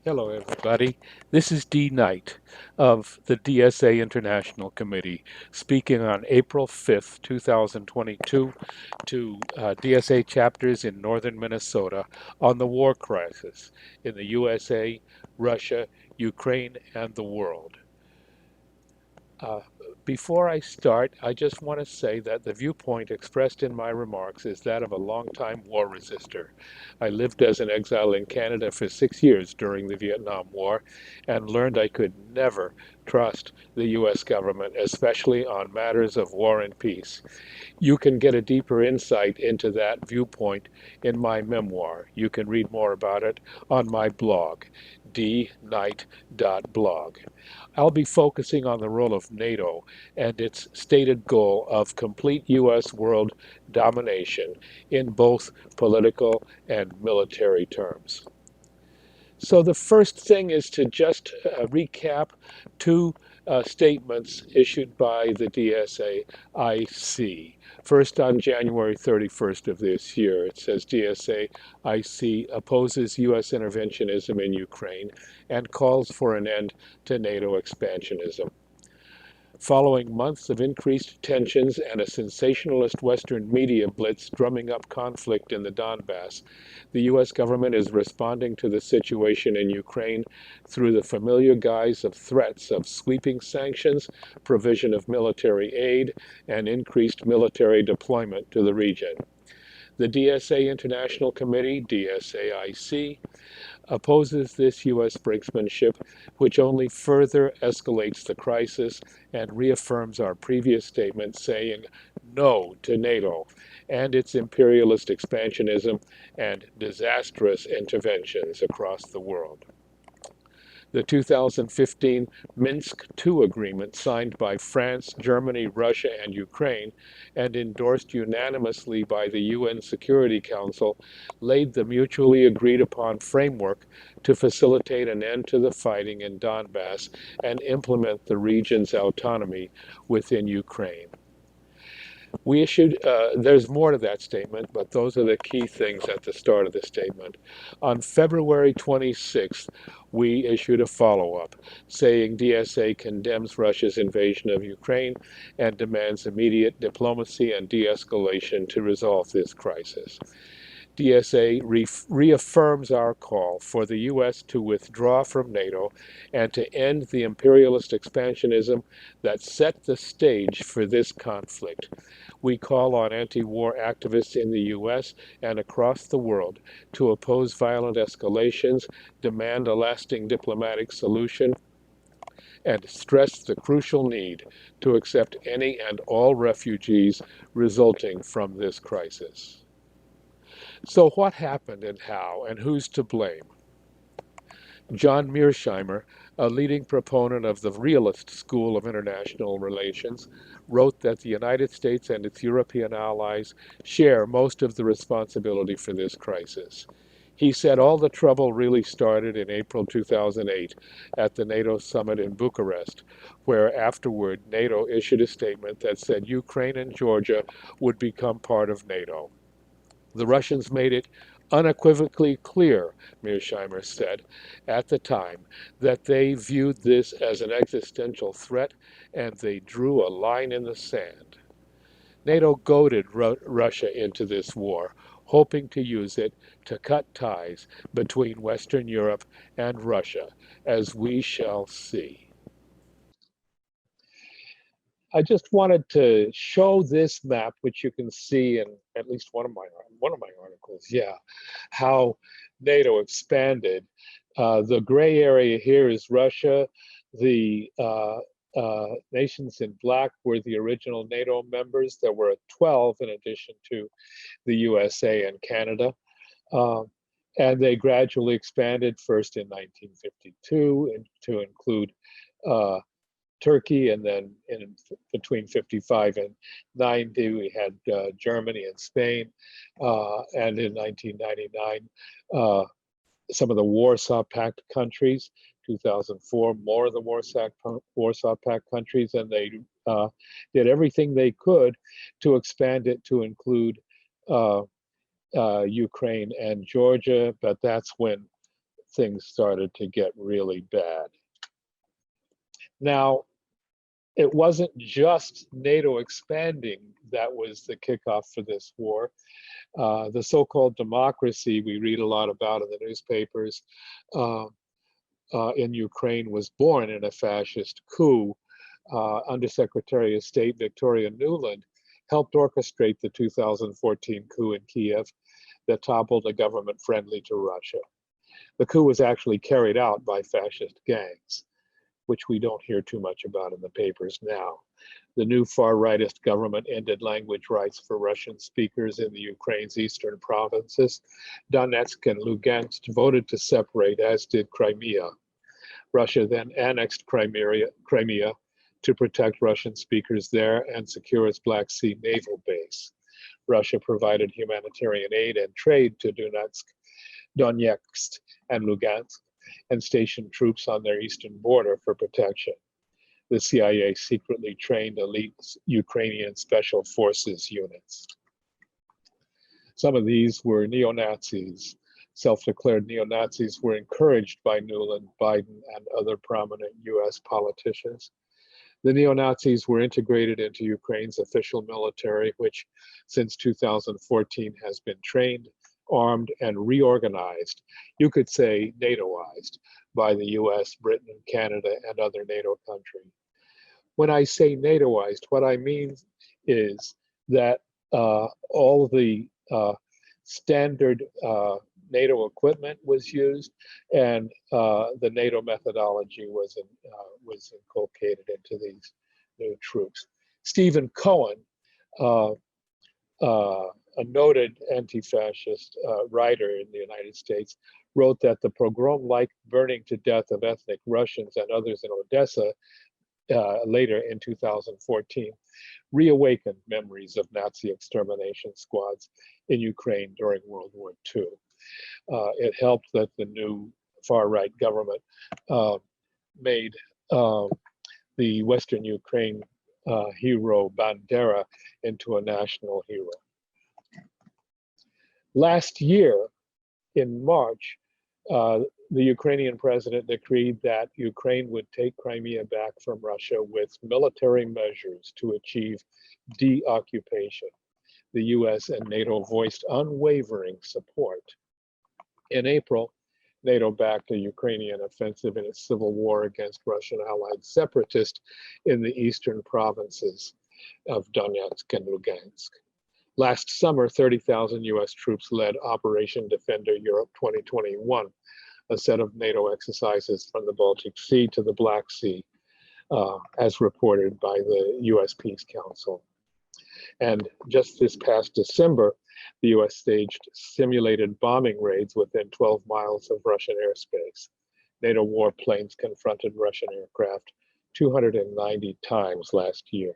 Hello, everybody. This is DeeKnight of the DSA International Committee speaking on April 5th, 2022 to DSA chapters in northern Minnesota on the war crisis in the USA, Russia, Ukraine, and the world. Uh, Before I start, I just want to say that the viewpoint expressed in my remarks is that of a longtime war resister. I lived as an exile in Canada for 6 years during the Vietnam War and learned I could never trust the US government, especially on matters of war and peace. You can get a deeper insight into that viewpoint in my memoir. You can read more about it on my blog, DeeKnight.blog. I'll be focusing on the role of NATO and its stated goal of complete U.S. world domination in both political and military terms. So the first thing is to just recap two statements issued by the DSA-IC. First, on January 31st of this year, it says DSA-IC opposes U.S. interventionism in Ukraine and calls for an end to NATO expansionism. Following months of increased tensions and a sensationalist Western media blitz drumming up conflict in the Donbass, the U.S. government is responding to the situation in Ukraine through the familiar guise of threats of sweeping sanctions, provision of military aid, and increased military deployment to the region. The DSA International Committee, DSAIC, opposes this U.S. brinksmanship, which only further escalates the crisis and reaffirms our previous statement saying no to NATO and its imperialist expansionism and disastrous interventions across the world. The 2015 Minsk II agreement, signed by France, Germany, Russia, and Ukraine, and endorsed unanimously by the UN Security Council, laid the mutually agreed upon framework to facilitate an end to the fighting in Donbass and implement the region's autonomy within Ukraine. We issued, there's more to that statement, but those are the key things at the start of the statement. On February 26th, we issued a follow-up saying DSA condemns Russia's invasion of Ukraine and demands immediate diplomacy and de-escalation to resolve this crisis. DSA reaffirms our call for the U.S. to withdraw from NATO and to end the imperialist expansionism that set the stage for this conflict. We call on anti-war activists in the U.S. and across the world to oppose violent escalations, demand a lasting diplomatic solution, and stress the crucial need to accept any and all refugees resulting from this crisis. So what happened and how, and who's to blame? John Mearsheimer, a leading proponent of the realist school of international relations, wrote that the United States and its European allies share most of the responsibility for this crisis. He said all the trouble really started in April 2008 at the NATO summit in Bucharest, where afterward NATO issued a statement that said Ukraine and Georgia would become part of NATO. The Russians made it unequivocally clear, Mearsheimer said, at the time, that they viewed this as an existential threat and they drew a line in the sand. NATO goaded Russia into this war, hoping to use it to cut ties between Western Europe and Russia, as we shall see. I just wanted to show this map, which you can see in at least one of my articles. Yeah, how NATO expanded. The gray area here is Russia. The nations in black were the original NATO members. There were 12 in addition to the USA and Canada. And they gradually expanded first in 1952 to include Turkey, and then between 55 and 90, we had Germany and Spain, and in 1999, some of the Warsaw Pact countries. 2004, more of the Warsaw Pact countries, and they did everything they could to expand it to include Ukraine and Georgia, but that's when things started to get really bad. Now, it wasn't just NATO expanding that was the kickoff for this war. The so-called democracy we read a lot about in the newspapers in Ukraine was born in a fascist coup. Undersecretary of State Victoria Nuland helped orchestrate the 2014 coup in Kiev that toppled a government friendly to Russia. The coup was actually carried out by fascist gangs, which we don't hear too much about in the papers now. The new far-rightist government ended language rights for Russian speakers in the Ukraine's eastern provinces. Donetsk and Lugansk voted to separate, as did Crimea. Russia then annexed Crimea to protect Russian speakers there and secure its Black Sea naval base. Russia provided humanitarian aid and trade to Donetsk and Lugansk and stationed troops on their eastern border for protection. The CIA secretly trained elite Ukrainian special forces units. Some of these were neo-Nazis. Self-declared neo-Nazis were encouraged by Nuland, Biden, and other prominent US politicians. The neo-Nazis were integrated into Ukraine's official military, which since 2014 has been trained, armed, and reorganized, you could say NATOized, by the US, Britain, Canada, and other NATO countries. When I say NATOized, what I mean is that all the standard NATO equipment was used, and the NATO methodology was inculcated into these new troops. Stephen Cohen, a noted anti-fascist writer in the United States, wrote that the pogrom-like burning to death of ethnic Russians and others in Odessa later in 2014 reawakened memories of Nazi extermination squads in Ukraine during World War II. It helped that the new far-right government made the Western Ukraine hero Bandera into a national hero. Last year, in March, the Ukrainian president decreed that Ukraine would take Crimea back from Russia with military measures to achieve deoccupation. The US and NATO voiced unwavering support. In April, NATO backed a Ukrainian offensive in its civil war against Russian allied separatists in the eastern provinces of Donetsk and Lugansk. Last summer, 30,000 US troops led Operation Defender Europe 2021, a set of NATO exercises from the Baltic Sea to the Black Sea, as reported by the US Peace Council. And just this past December, the US staged simulated bombing raids within 12 miles of Russian airspace. NATO warplanes confronted Russian aircraft 290 times last year.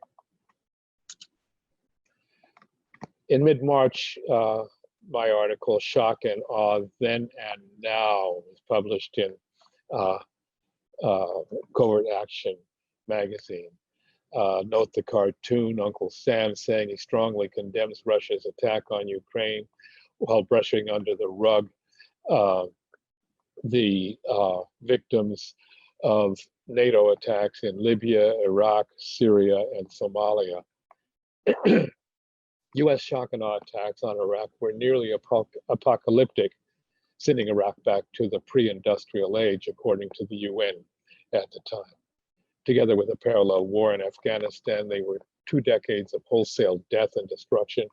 In mid-March, my article, Shock and Awe Then and Now, was published in Covert Action Magazine. Note the cartoon, Uncle Sam saying he strongly condemns Russia's attack on Ukraine while brushing under the rug the victims of NATO attacks in Libya, Iraq, Syria, and Somalia. US shock and awe attacks on Iraq were nearly apocalyptic, sending Iraq back to the pre-industrial age, according to the UN at the time. Together with a parallel war in Afghanistan, they were 2 decades of wholesale death and destruction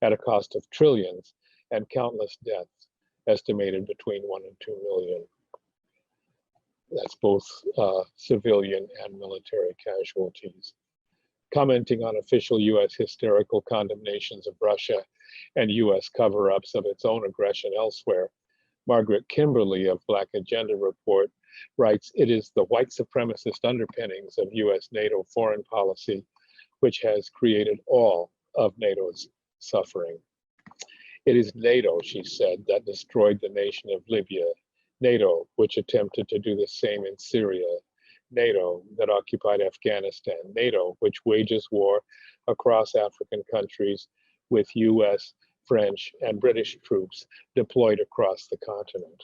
at a cost of trillions and countless deaths, estimated between 1 and 2 million. That's both civilian and military casualties. Commenting on official US hysterical condemnations of Russia and US cover-ups of its own aggression elsewhere, Margaret Kimberly of Black Agenda Report writes, "It is the white supremacist underpinnings of US NATO foreign policy which has created all of NATO's suffering. It is NATO," she said, "that destroyed the nation of Libya, NATO which attempted to do the same in Syria, NATO that occupied Afghanistan, NATO which wages war across African countries with US, French, and British troops deployed across the continent."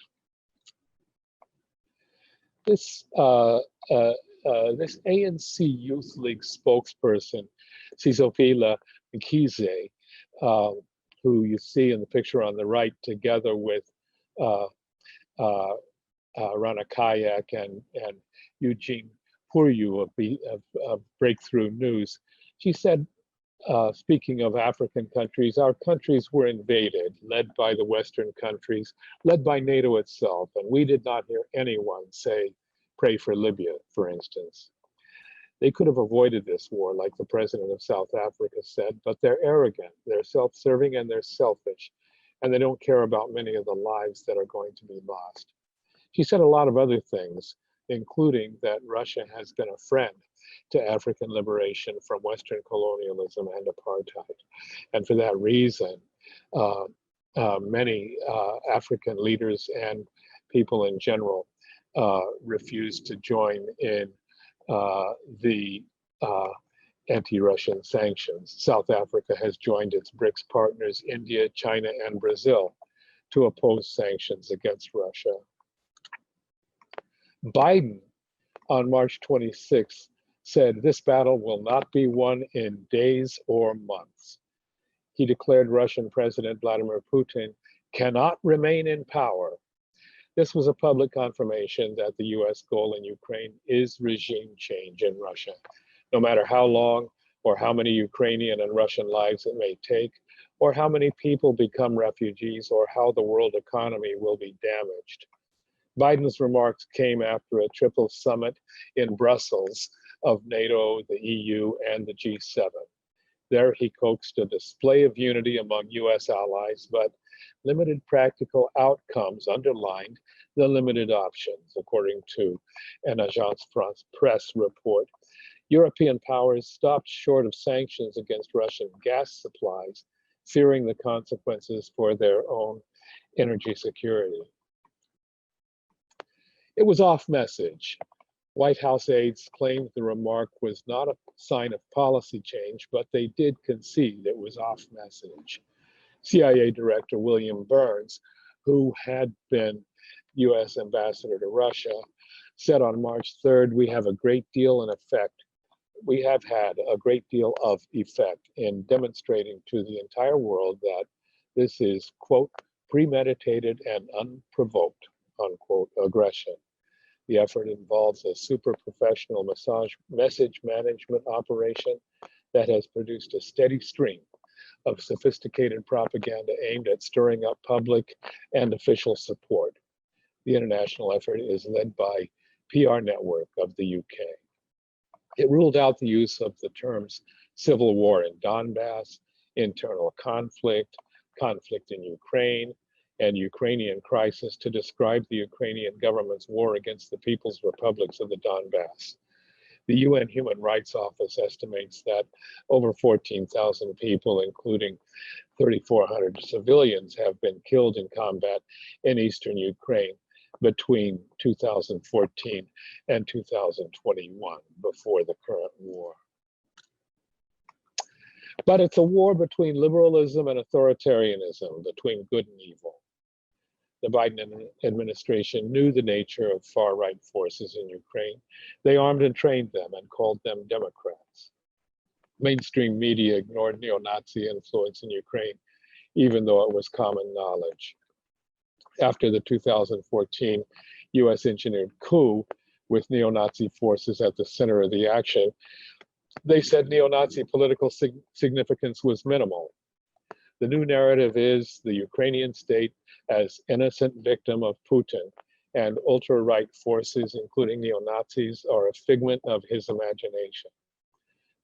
This this ANC Youth League spokesperson, Sizophila Mkhize, uh, who you see in the picture on the right, together with uh, uh, Rana Kayak and Eugene Puryu of Breakthrough News. She said, speaking of African countries, our countries were invaded, led by the Western countries, led by NATO itself, and we did not hear anyone say, pray for Libya, for instance. They could have avoided this war, like the president of South Africa said, but they're arrogant, they're self-serving, and they're selfish, and they don't care about many of the lives that are going to be lost. She said a lot of other things, including that Russia has been a friend to African liberation from Western colonialism and apartheid. And for that reason, many African leaders and people in general refused to join in the anti-Russian sanctions. South Africa has joined its BRICS partners, India, China, and Brazil, to oppose sanctions against Russia. Biden, on March 26th, said this battle will not be won in days or months. He declared Russian President Vladimir Putin cannot remain in power. This was a public confirmation that the US goal in Ukraine is regime change in Russia, no matter how long or how many Ukrainian and Russian lives it may take, or how many people become refugees, or how the world economy will be damaged. Biden's remarks came after a triple summit in Brussels of NATO, the EU, and the G7. There he coaxed a display of unity among US allies, but limited practical outcomes underlined the limited options, according to an Agence France-Presse report. European powers stopped short of sanctions against Russian gas supplies, fearing the consequences for their own energy security. It was off message. White House aides claimed the remark was not a sign of policy change, but they did concede it was off message. CIA Director William Burns, who had been US ambassador to Russia, said on March 3rd, we have had a great deal of effect in demonstrating to the entire world that this is, quote, premeditated and unprovoked, unquote, aggression. The effort involves a super professional message management operation that has produced a steady stream of sophisticated propaganda aimed at stirring up public and official support. The international effort is led by PR Network of the UK. It ruled out the use of the terms civil war in Donbass, internal conflict, conflict in Ukraine, and Ukrainian crisis to describe the Ukrainian government's war against the People's Republics of the Donbass. The UN Human Rights Office estimates that over 14,000 people, including 3,400 civilians, have been killed in combat in eastern Ukraine between 2014 and 2021, before the current war. But it's a war between liberalism and authoritarianism, between good and evil. The Biden administration knew the nature of far-right forces in Ukraine. They armed and trained them and called them Democrats. Mainstream media ignored neo-Nazi influence in Ukraine, even though it was common knowledge. After the 2014 US engineered coup with neo-Nazi forces at the center of the action, they said neo-Nazi political significance was minimal. The new narrative is the Ukrainian state as innocent victim of Putin, and ultra-right forces, including neo-Nazis, are a figment of his imagination.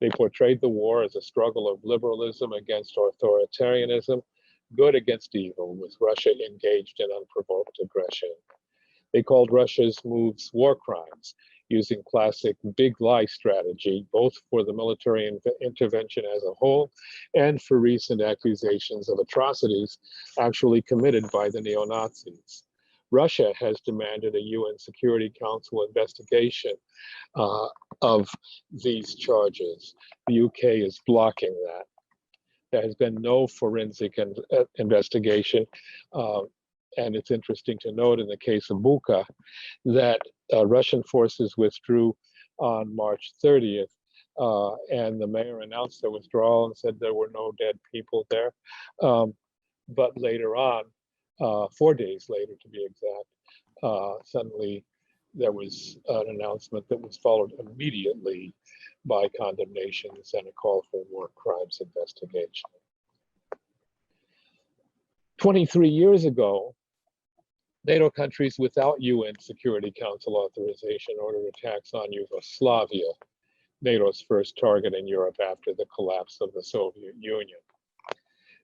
They portrayed the war as a struggle of liberalism against authoritarianism, good against evil, with Russia engaged in unprovoked aggression. They called Russia's moves war crimes, using classic big lie strategy, both for the military intervention as a whole and for recent accusations of atrocities actually committed by the neo-Nazis. Russia has demanded a UN Security Council investigation of these charges. The UK is blocking that. There has been no forensic investigation. And it's interesting to note in the case of Bucha that Russian forces withdrew on March 30th, and the mayor announced their withdrawal and said there were no dead people there. But later on, 4 days later to be exact, suddenly there was an announcement that was followed immediately by condemnations and a call for war crimes investigation. 23 years ago, NATO countries without UN Security Council authorization ordered attacks on Yugoslavia, NATO's first target in Europe after the collapse of the Soviet Union.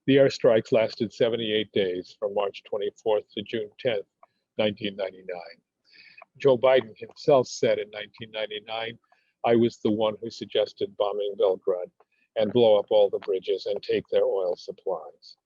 The airstrikes lasted 78 days from March 24th to June 10th, 1999. Joe Biden himself said in 1999, "I was the one who suggested bombing Belgrade and blow up all the bridges and take their oil supplies."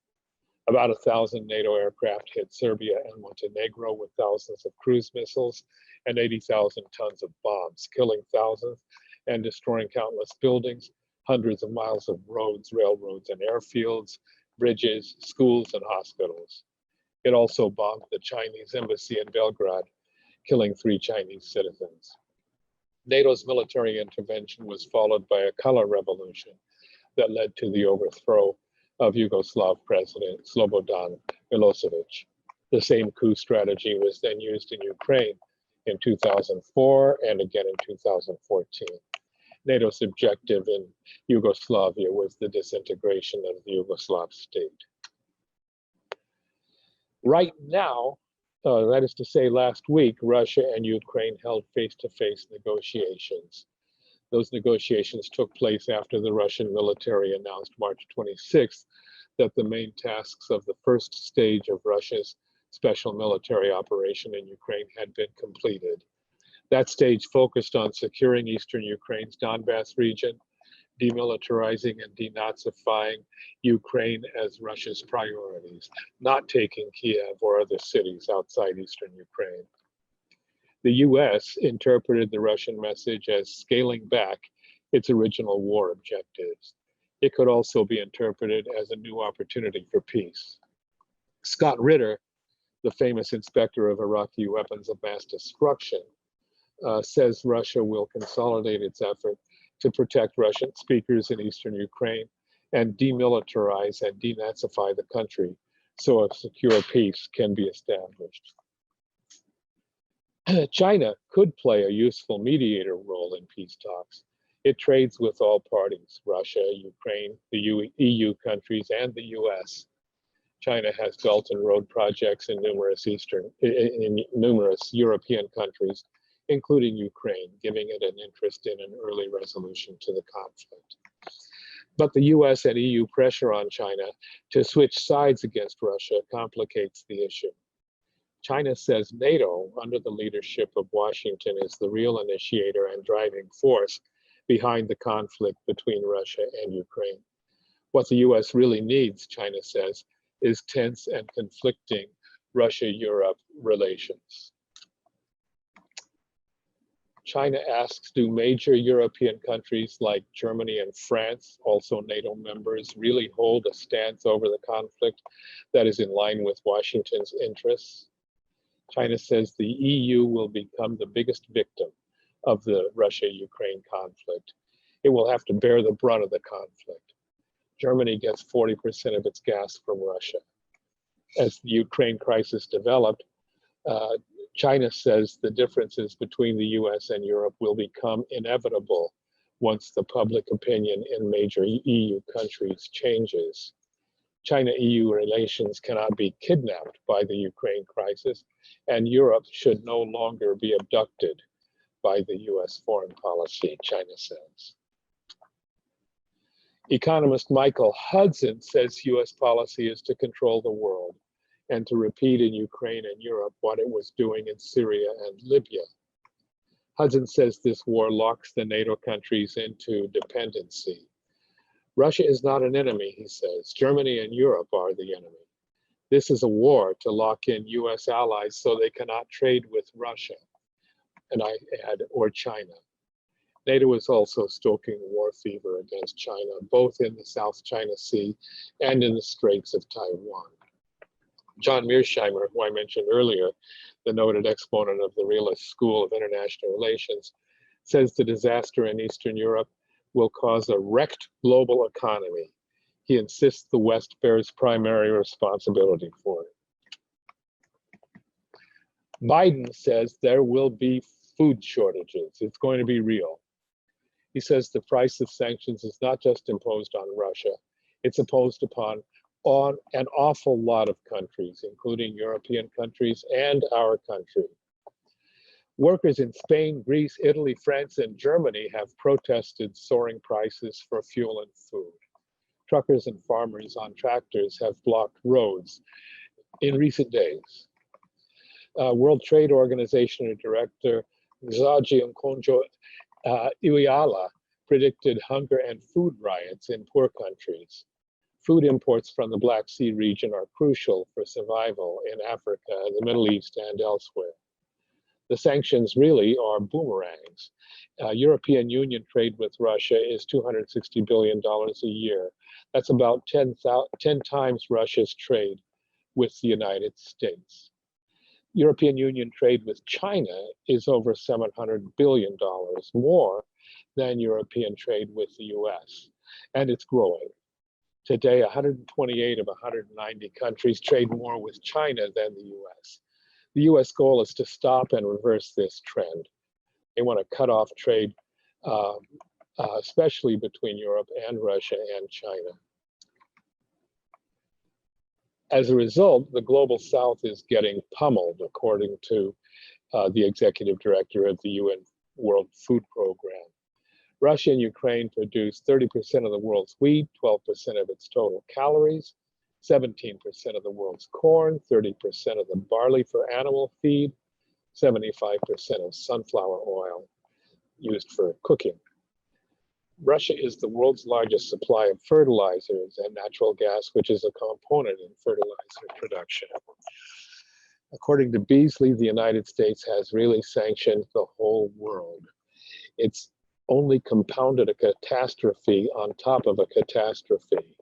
About 1,000 NATO aircraft hit Serbia and Montenegro with thousands of cruise missiles and 80,000 tons of bombs, killing thousands and destroying countless buildings, hundreds of miles of roads, railroads, and airfields, bridges, schools, and hospitals. It also bombed the Chinese embassy in Belgrade, killing 3 Chinese citizens. NATO's military intervention was followed by a color revolution that led to the overthrow of Yugoslav President Slobodan Milosevic. The same coup strategy was then used in Ukraine in 2004 and again in 2014. NATO's objective in Yugoslavia was the disintegration of the Yugoslav state. Right now, that is to say last week, Russia and Ukraine held face-to-face negotiations. Those negotiations took place after the Russian military announced March 26th that the main tasks of the first stage of Russia's special military operation in Ukraine had been completed. That stage focused on securing eastern Ukraine's Donbass region, demilitarizing and denazifying Ukraine as Russia's priorities, not taking Kiev or other cities outside eastern Ukraine. The US interpreted the Russian message as scaling back its original war objectives. It could also be interpreted as a new opportunity for peace. Scott Ritter, the famous inspector of Iraqi weapons of mass destruction, says Russia will consolidate its effort to protect Russian speakers in eastern Ukraine and demilitarize and denazify the country so a secure peace can be established. China could play a useful mediator role in peace talks. It trades with all parties, Russia, Ukraine, the EU countries, and the US. China has Belt and Road projects in numerous European countries, including Ukraine, giving it an interest in an early resolution to the conflict. But the US and EU pressure on China to switch sides against Russia complicates the issue. China says NATO, under the leadership of Washington, is the real initiator and driving force behind the conflict between Russia and Ukraine. What the US really needs, China says, is tense and conflicting Russia-Europe relations. China asks, do major European countries like Germany and France, also NATO members, really hold a stance over the conflict that is in line with Washington's interests? China says the EU will become the biggest victim of the Russia-Ukraine conflict. It will have to bear the brunt of the conflict. Germany gets 40% of its gas from Russia. As the Ukraine crisis developed, China says the differences between the US and Europe will become inevitable once the public opinion in major EU countries changes. China-EU relations cannot be kidnapped by the Ukraine crisis, and Europe should no longer be abducted by the US foreign policy, China says. Economist Michael Hudson says US policy is to control the world and to repeat in Ukraine and Europe what it was doing in Syria and Libya. Hudson says this war locks the NATO countries into dependency. Russia is not an enemy, he says. Germany and Europe are the enemy. This is a war to lock in US allies so they cannot trade with Russia, and I add, or China. NATO is also stoking war fever against China, both in the South China Sea and in the Straits of Taiwan. John Mearsheimer, who I mentioned earlier, the noted exponent of the realist school of international relations, says the disaster in Eastern Europe will cause a wrecked global economy. He insists the West bears primary responsibility for it. Biden says there will be food shortages. It's going to be real. He says the price of sanctions is not just imposed on Russia, it's imposed upon an awful lot of countries, including European countries and our country. Workers in Spain, Greece, Italy, France, and Germany have protested soaring prices for fuel and food. Truckers and farmers on tractors have blocked roads in recent days. World Trade Organization Director Mkhize Iweala predicted hunger and food riots in poor countries. Food imports from the Black Sea region are crucial for survival in Africa, the Middle East, and elsewhere. The sanctions really are boomerangs. European Union trade with Russia is $260 billion a year. That's about 10 times Russia's trade with the United States. European Union trade with China is over $700 billion more than European trade with the US, and it's growing. Today, 128 of 190 countries trade more with China than the US. The US goal is to stop and reverse this trend. They want to cut off trade, especially between Europe and Russia and China. As a result, the Global South is getting pummeled, according to the executive director of the UN World Food Program. Russia and Ukraine produce 30% of the world's wheat, 12% of its total calories, 17% of the world's corn, 30% of the barley for animal feed, 75% of sunflower oil used for cooking. Russia is the world's largest supply of fertilizers and natural gas, which is a component in fertilizer production. According to Beasley, the United States has really sanctioned the whole world. It's only compounded a catastrophe on top of a catastrophe.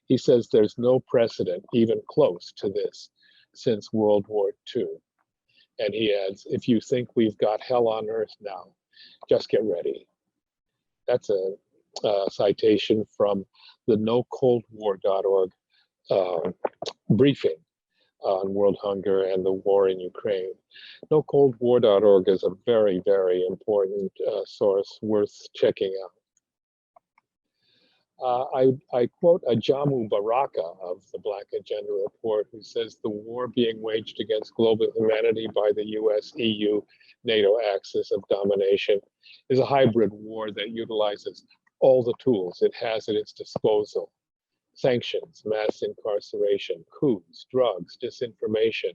He says there's no precedent even close to this since World War II. And he adds, if you think we've got hell on earth now, just get ready. That's a citation from the NoColdWar.org briefing on world hunger and the war in Ukraine. NoColdWar.org is a very, very important source worth checking out. I quote Ajamu Baraka of the Black Agenda Report, who says the war being waged against global humanity by the US, EU, NATO axis of domination is a hybrid war that utilizes all the tools it has at its disposal: sanctions, mass incarceration, coups, drugs, disinformation,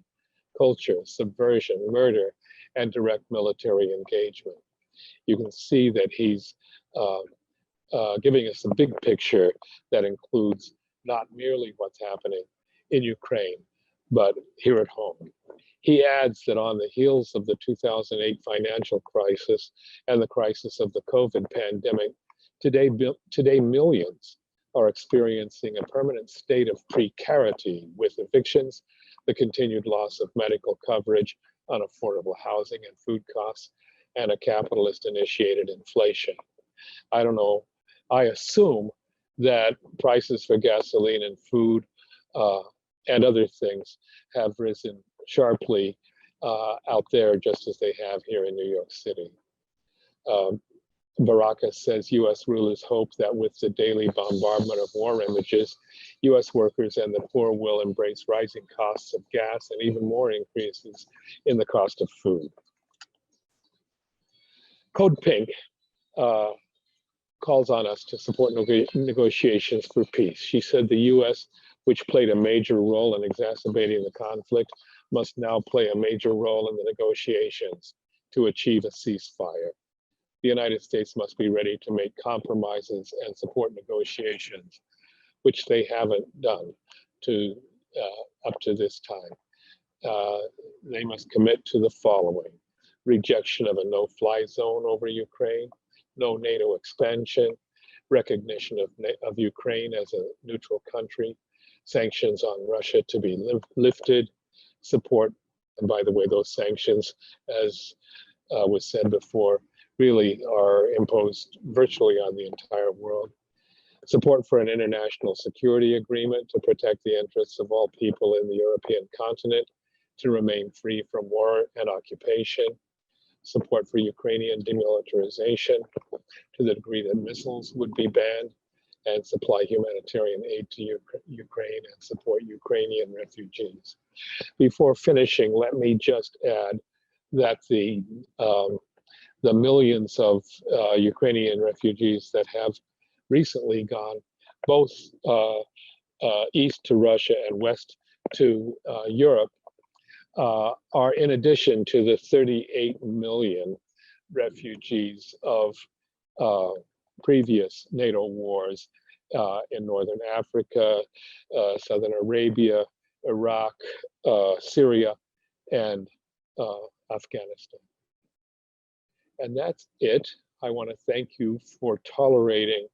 culture, subversion, murder, and direct military engagement. You can see that he's giving us a big picture that includes not merely what's happening in Ukraine, but here at home. He adds that on the heels of the 2008 financial crisis and the crisis of the COVID pandemic, today millions are experiencing a permanent state of precarity with evictions, the continued loss of medical coverage, unaffordable housing and food costs, and a capitalist-initiated inflation. I don't know, I assume that prices for gasoline and food and other things have risen sharply out there, just as they have here in New York City. Baraka says US rulers hope that with the daily bombardment of war images, US workers and the poor will embrace rising costs of gas and even more increases in the cost of food. Code Pink calls on us to support negotiations for peace. She said the US, which played a major role in exacerbating the conflict, must now play a major role in the negotiations to achieve a ceasefire. The United States must be ready to make compromises and support negotiations, which they haven't done up to this time. They must commit to the following: rejection of a no-fly zone over Ukraine, no NATO expansion, recognition of Ukraine as a neutral country, sanctions on Russia to be lifted, support And by the way, those sanctions, as was said before, really are imposed virtually on the entire world. Support for an international security agreement to protect the interests of all people in the European continent to remain free from war and occupation. Support for Ukrainian demilitarization to the degree that missiles would be banned, and supply humanitarian aid to Ukraine and support Ukrainian refugees. Before finishing, let me just add that the millions of Ukrainian refugees that have recently gone both east to Russia and west to Europe are in addition to the 38 million refugees of previous NATO wars in Northern Africa, Southern Arabia, Iraq, Syria, and Afghanistan. And that's it. I want to thank you for tolerating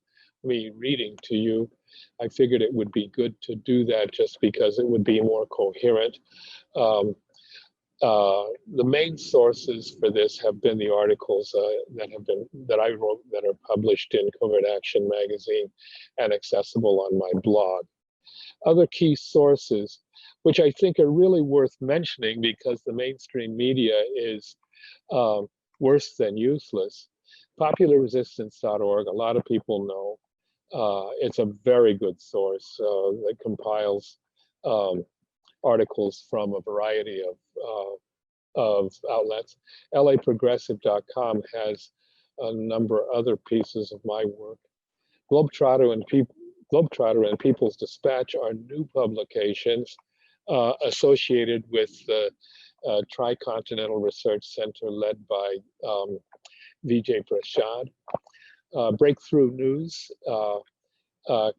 me reading to you. I figured it would be good to do that just because it would be more coherent. The main sources for this have been the articles that I wrote that are published in Covert Action Magazine and accessible on my blog. Other key sources, which I think are really worth mentioning because the mainstream media is worse than useless. Popularresistance.org, a lot of people know. It's a very good source that compiles articles from a variety of outlets. LAProgressive.com has a number of other pieces of my work. Globetrotter and People's Dispatch are new publications associated with the Tricontinental Research Center led by Vijay Prashad. Breakthrough News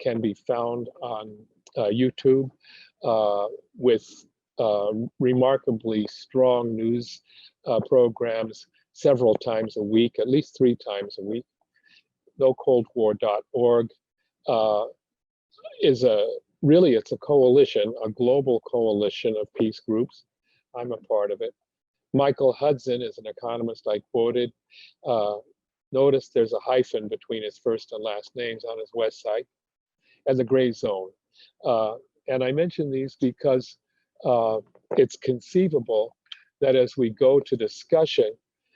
can be found on YouTube with remarkably strong news programs several times a week, at least 3 times a week. NoColdWar.org is it's a coalition, a global coalition of peace groups. I'm a part of it. Michael Hudson is an economist I quoted. Notice there's a hyphen between his first and last names on his website. And the Gray Zone. And I mention these because it's conceivable that as we go to discussion,